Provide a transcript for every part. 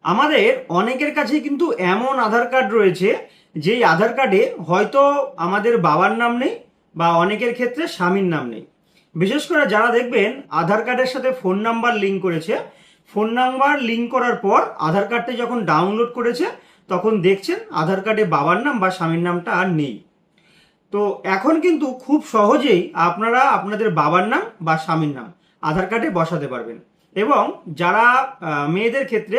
আমাদের অনেকের কাছে কিন্তু এমন আধার কার্ড রয়েছে যেই আধার কার্ডে হয়তো আমাদের বাবার নাম নেই বা অনেকের ক্ষেত্রে স্বামীর নাম নেই। বিশেষ করে যারা দেখবেন আধার কার্ডের সাথে ফোন নাম্বার লিঙ্ক করেছে, ফোন নাম্বার লিঙ্ক করার পর আধার কার্ডটি যখন ডাউনলোড করেছে তখন দেখছেন আধার কার্ডে বাবার নাম বা স্বামীর নামটা আর নেই। তো এখন কিন্তু খুব সহজেই আপনারা আপনাদের বাবার নাম বা স্বামীর নাম আধার কার্ডে বসাতে পারবেন। এবং যারা মেয়েদের ক্ষেত্রে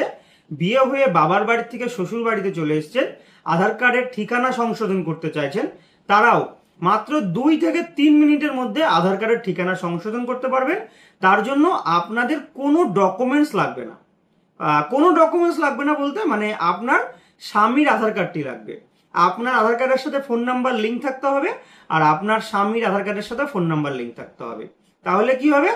বিয়ে হয়ে বাবার বাড়ি থেকে শ্বশুর বাড়িতে চলে এসেছেন, আধার কার্ডের ঠিকানা সংশোধন করতে চাইছেন, তারাও মাত্র 2 থেকে 3 মিনিটের মধ্যে আধার কার্ডের ঠিকানা সংশোধন করতে পারবেন। তার জন্য আপনাদের কোনো ডকুমেন্টস লাগবে না। কোনো ডকুমেন্টস লাগবে না বলতে মানে আপনার স্বামীর আধার কার্ডটি লাগবে। আপনার আধার কার্ডের সাথে ফোন নাম্বার লিঙ্ক থাকতে হবে, আর আপনার স্বামীর আধার কার্ডের সাথে ফোন নাম্বার লিঙ্ক থাকতে হবে। তাহলে কি হবে,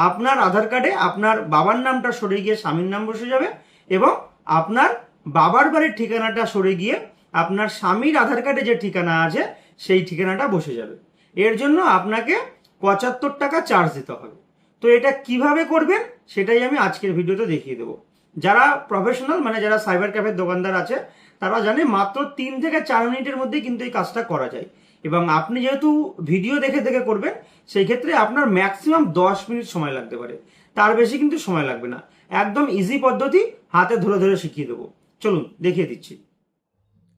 আপনার আধার কার্ডে আপনার বাবার নামটা সরে গিয়ে স্বামীর নাম বসে যাবে, এবং আপনার বাবার বাড়ির ঠিকানাটা সরে গিয়ে আপনার স্বামীর আধার কার্ডে যে ঠিকানা আছে সেই ঠিকানাটা বসে যাবে। এর জন্য আপনাকে 75 টাকা চার্জ দিতে হবে। তো এটা কিভাবে করবেন সেটাই আমি আজকের ভিডিওতে দেখিয়ে দেবো। যারা প্রফেশনাল মানে যারা সাইবার ক্যাফের দোকানদার আছে তারা জানে মাত্র 3 থেকে 4 মিনিটের মধ্যে কিন্তু এই কাজটা করা যায়। এবং আপনি যেহেতু ভিডিও দেখে দেখে করবেন, সেই ক্ষেত্রে আপনার ম্যাক্সিমাম 10 মিনিট সময় লাগতে পারে, তার বেশি কিন্তু সময় লাগবে না। একদম ইজি পদ্ধতি, হাতে ধরে ধরে শিখিয়ে দেবো। চলুন দেখিয়ে দিচ্ছি।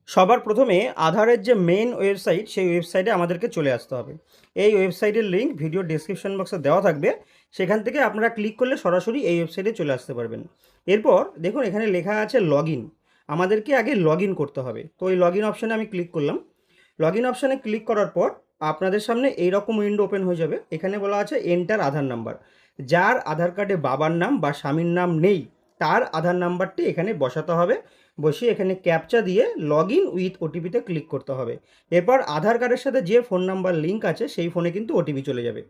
সবার প্রথমে আধারের যে মেইন ওয়েবসাইট, সেই ওয়েবসাইটে আমাদেরকে চলে আসতে হবে। এই ওয়েবসাইটের লিঙ্ক ভিডিও ডেসক্রিপশন বক্সে দেওয়া থাকবে, সেখান থেকে আপনারা ক্লিক করলে সরাসরি এই ওয়েবসাইটে চলে আসতে পারবেন। এরপর দেখুন এখানে লেখা আছে লগ ইন। আমাদেরকে আগে লগ ইন করতে হবে। তো এই লগ ইন অপশানে আমি ক্লিক করলাম। লগ ইন অপশানে ক্লিক করার পর আপনাদের সামনে এইরকম উইন্ডো ওপেন হয়ে যাবে। এখানে বলা আছে এন্টার আধার নাম্বার। যার আধার কার্ডে বাবার নাম বা স্বামীর নাম নেই তার আধার নাম্বারটি এখানে বসাতে হবে। বসিয়ে এখানে ক্যাপচা দিয়ে লগ ইন উইথ ওটিপিতে ক্লিক করতে হবে। এরপর আধার কার্ডের সাথে যে ফোন নাম্বার লিঙ্ক আছে সেই ফোনে কিন্তু ওটিপি চলে যাবে।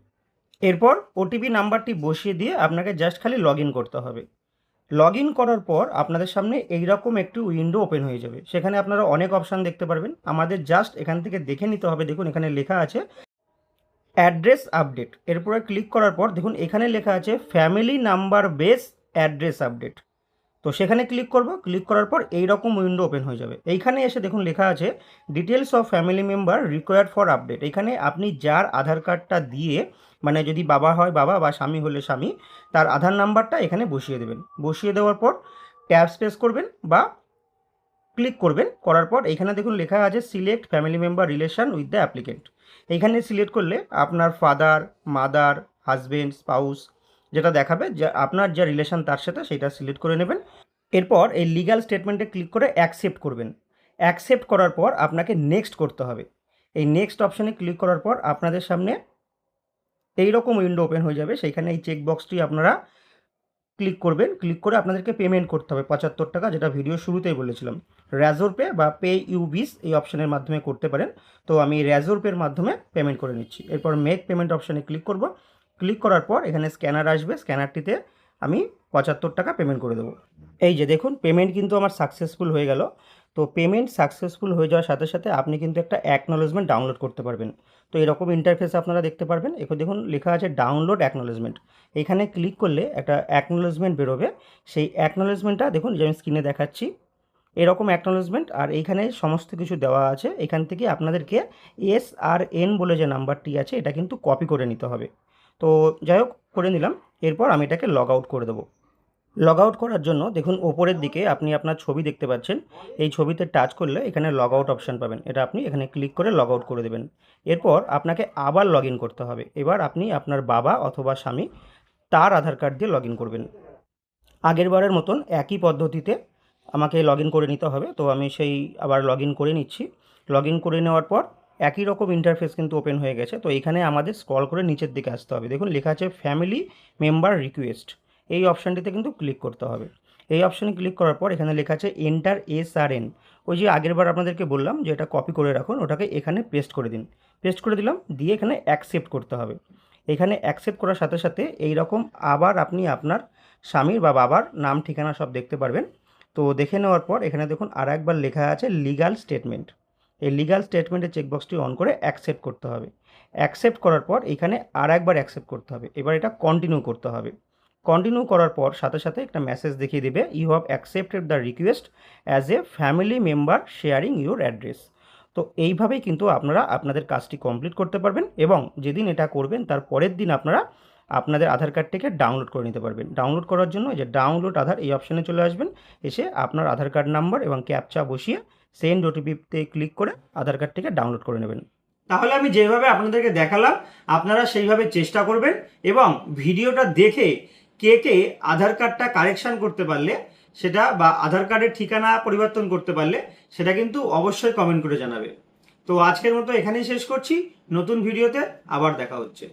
এরপর ওটিপি নাম্বারটি বসিয়ে দিয়ে আপনাকে জাস্ট খালি লগ ইন করতে হবে। লগ ইন করার পর আপনাদের সামনে এইরকম একটি উইন্ডো ওপেন হয়ে যাবে। সেখানে আপনারা অনেক অপশান দেখতে পারবেন। আমাদের জাস্ট এখান থেকে দেখে নিতে হবে। দেখুন এখানে লেখা আছে অ্যাড্রেস আপডেট। এরপরে ক্লিক করার পর দেখুন এখানে লেখা আছে family number base address update. তো সেখানে ক্লিক করব। ক্লিক করার পর এই রকম উইন্ডো ওপেন হয়ে যাবে। এইখানে এসে দেখুন লেখা আছে details of family member required for update. এখানে আপনি যার আধার কার্ডটা দিয়ে, মানে যদি বাবা হয় বাবা বা স্বামী হলে স্বামী, তার আধার নাম্বারটা এখানে বসিয়ে দেবেন। বসিয়ে দেওয়ার পর ট্যাব স্পেস করবেন বা ক্লিক করবেন। করার পর এখানে দেখুন লেখা আছে select family member relation with the applicant. এইখানে সিলেক্ট করলে আপনার ফাদার, মাদার, হাজবেন্ড, স্পাউস যেটা দেখাবে, যে আপনার যা রিলেশন তার সাথে, সেটা সিলেক্ট করে নেবেন। এরপর এই লিগ্যাল স্টেটমেন্টে ক্লিক করে অ্যাকসেপ্ট করবেন। অ্যাকসেপ্ট করার পর আপনাকে নেক্সট করতে হবে। এই নেক্সট অপশানে ক্লিক করার পর আপনাদের সামনে এই রকম উইন্ডো ওপেন হয়ে যাবে। সেইখানে এই চেক বক্সটি আপনারা ক্লিক করবেন। ক্লিক করে আপনাদেরকে পেমেন্ট করতে হবে 75 টাকা, যেটা ভিডিও শুরুতেই বলেছিলাম। র্যাজোর পে বা পে ইউবিস এই অপশানের মাধ্যমে করতে পারেন। তো আমি র্যাজোর পের মাধ্যমে পেমেন্ট করে নিচ্ছি। এরপর মেক পেমেন্ট অপশানে ক্লিক করব। ক্লিক করার পর এখানে স্ক্যানার আসবে। স্ক্যানারটিতে আমি 75 টাকা পেমেন্ট করে দেবো। এই যে দেখুন পেমেন্ট কিন্তু আমার সাকসেসফুল হয়ে গেল। তো পেমেন্ট সাকসেসফুল হয়ে যাওয়ার সাথে সাথে আপনি কিন্তু একটা অ্যাকনোলেজমেন্ট ডাউনলোড করতে পারবেন। তো এরকম ইন্টারফেস আপনারা দেখতে পারবেন। এখন দেখুন লেখা আছে ডাউনলোড অ্যাকনোলেজমেন্ট। এখানে ক্লিক করলে একটা অ্যাকনোলেজমেন্ট বেরোবে। সেই অ্যাকনোলেজমেন্টটা দেখুন যে আমি স্ক্রিনে দেখাচ্ছি, এরকম অ্যাকনোলেজমেন্ট। আর এইখানে সমস্ত কিছু দেওয়া আছে। এখান থেকে আপনাদেরকে SRN বলে যে নাম্বারটি আছে এটা কিন্তু কপি করে নিতে হবে। তো যাই হোক করে নিলাম। এরপর আমি এটাকে লগ আউট করে দেবো। লগ আউট করার জন্য দেখুন ওপরের দিকে আপনি আপনার ছবি দেখতে পাচ্ছেন। এই ছবিতে টাচ করলে এখানে লগ আউট অপশান পাবেন। এটা আপনি এখানে ক্লিক করে লগ আউট করে দেবেন। এরপর আপনাকে আবার লগ ইন করতে হবে। এবার আপনি আপনার বাবা অথবা স্বামী তার আধার কার্ড দিয়ে লগ ইন করবেন। আগের বারের মতন একই পদ্ধতিতে আমাকে লগ ইন করে নিতে হবে। তো আমি সেই আবার লগ ইন করে নিচ্ছি। লগ ইন করে নেওয়ার পর একই রকম ইন্টারফেস কিন্তু ওপেন হয়ে গেছে। তো এখানে আমাদের স্ক্রল করে নিচের দিকে আসতে হবে। দেখুন লেখা আছে ফ্যামিলি মেম্বার রিকোয়েস্ট। এই অপশানটিতে কিন্তু ক্লিক করতে হবে। এই অপশানে ক্লিক করার পর এখানে লেখা আছে এন্টার SRN। ওই যে আগেরবার আপনাদেরকে বললাম যে এটা কপি করে রাখুন, ওটাকে এখানে পেস্ট করে দিন। পেস্ট করে দিলাম, দিয়ে এখানে অ্যাকসেপ্ট করতে হবে। এখানে অ্যাকসেপ্ট করার সাথে সাথে এই রকম আবার আপনি আপনার স্বামীর বা বাবার নাম ঠিকানা সব দেখতে পারবেন। তো দেখে নেওয়ার পর এখানে দেখুন আর একবার লেখা আছে লিগাল স্টেটমেন্ট। এই লিগাল স্টেটমেন্টের চেকবক্সটি অন করে অ্যাকসেপ্ট করতে হবে। অ্যাকসেপ্ট করার পর এখানে আর একবার অ্যাকসেপ্ট করতে হবে। এবার এটা কন্টিনিউ করতে হবে। কন্টিনিউ করার পর সাথে সাথে একটা মেসেজ দেখিয়ে দেবে, you have accepted the request as a family member sharing your address. তো এইভাবেই কিন্তু আপনারা আপনাদের কাজটি কমপ্লিট করতে পারবেন এবং যেদিন এটা করবেন তার পরের দিন আপনারা আপনাদের আধার কার্ডটিকে ডাউনলোড করে নিতে পারবেন। ডাউনলোড করার জন্য এই যে ডাউনলোড আধার এই অপশানে চলে আসবেন, এসে আপনার আধার কার্ড নাম্বার এবং ক্যাপচা বসিয়ে সেন্ড ওটিপিতে ক্লিক করে আধার কার্ডটিকে ডাউনলোড করে নেবেন। তাহলে আমি যেভাবে আপনাদেরকে দেখালাম আপনারা সেইভাবে চেষ্টা করবেন এবং ভিডিওটা দেখে কে কে আধার কার্ডটা কারেকশন করতে পারলে সেটা বা আধার কার্ডের ঠিকানা পরিবর্তন করতে পারলে সেটা কিন্তু অবশ্যই কমেন্ট করে জানাবে। তো আজকের মতো এখানেই শেষ করছি, নতুন ভিডিওতে আবার দেখা হচ্ছে।